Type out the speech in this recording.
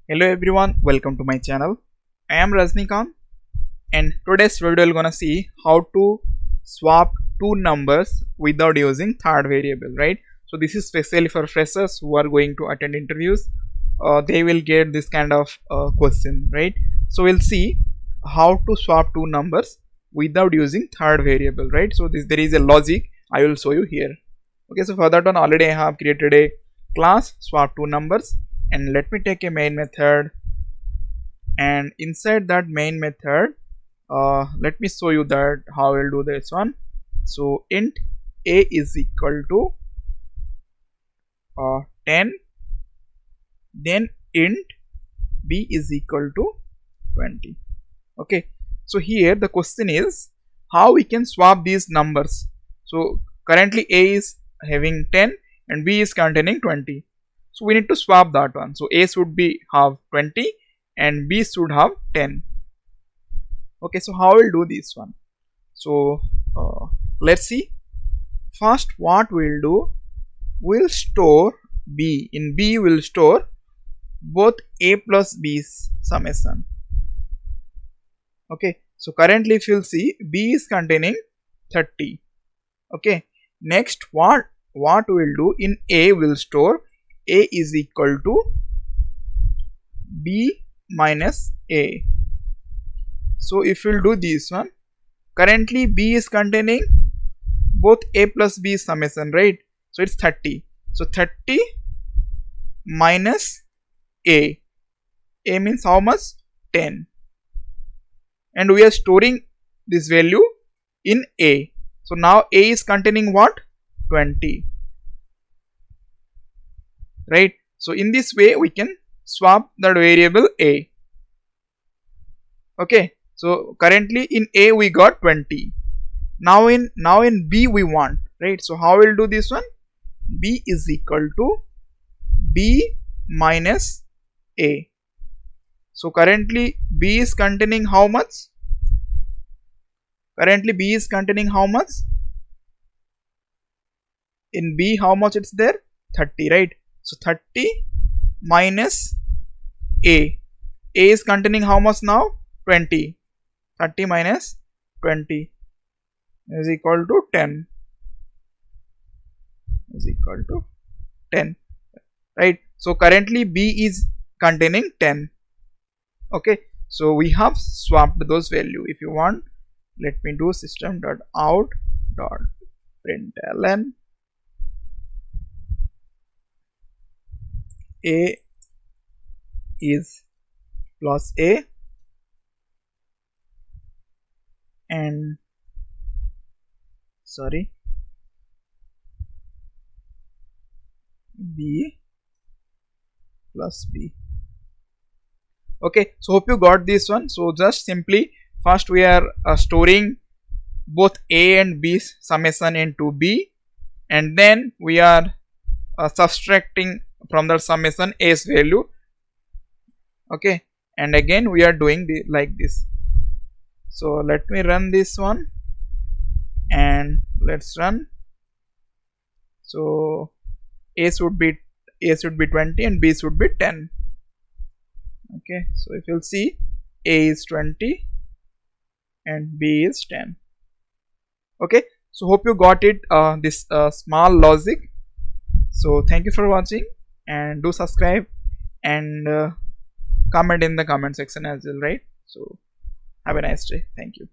Hello everyone, welcome to my channel. I am Rajnikant and today's video we are gonna see how to swap two numbers without using third variable, right? So this is especially for freshers who are going to attend interviews. They will get this kind of question, right? So we'll see how to swap two numbers without using third variable, right? So there is a logic I will show you here. Okay, so for that one already I have created a class swap two numbers, and let me take a main method, and inside that main method let me show you that how we'll do this one. So int a is equal to 10, then int b is equal to 20. Okay, so here the question is how we can swap these numbers. So currently a is having 10 and b is containing 20, so we need to swap that one. So a should be have 20 and b should have 10. Okay, so how we'll do this one? So let's see. First what we'll do, we'll store b. In b we'll store both a plus b's summation. Okay, so currently if you'll see, b is containing 30. Okay, next what we'll do, in a we'll store a is equal to b minus a. So if we'll do this one, currently b is containing both a plus b summation, right? So it's 30. So 30 minus a means how much? 10. And we are storing this value in a. So now a is containing what? 20. Right? So in this way we can swap that variable a. Okay, so currently in a we got 20. Now in b we want, right? So how we'll do this one? B is equal to b minus a. So currently b is containing how much? Currently b is containing how much? In b how much it's there? 30, right? So 30 minus a is containing how much now? 20. 30 minus 20 is equal to 10. Is equal to 10, right? So currently b is containing 10. Okay, so we have swapped those value. If you want, let me do system.out.println a is plus a and b plus b. Okay, so hope you got this one. So just simply first we are storing both a and b summation into b, and then we are subtracting from the summation a's value. Okay, and again we are doing like this. So let me run this one and let's run. So a should be 20 and b should be 10. Okay, so if you'll see, a is 20 and b is 10. Okay, so hope you got it, this small logic. So thank you for watching, and do subscribe and comment in the comment section as well, right? So have a nice day. Thank you.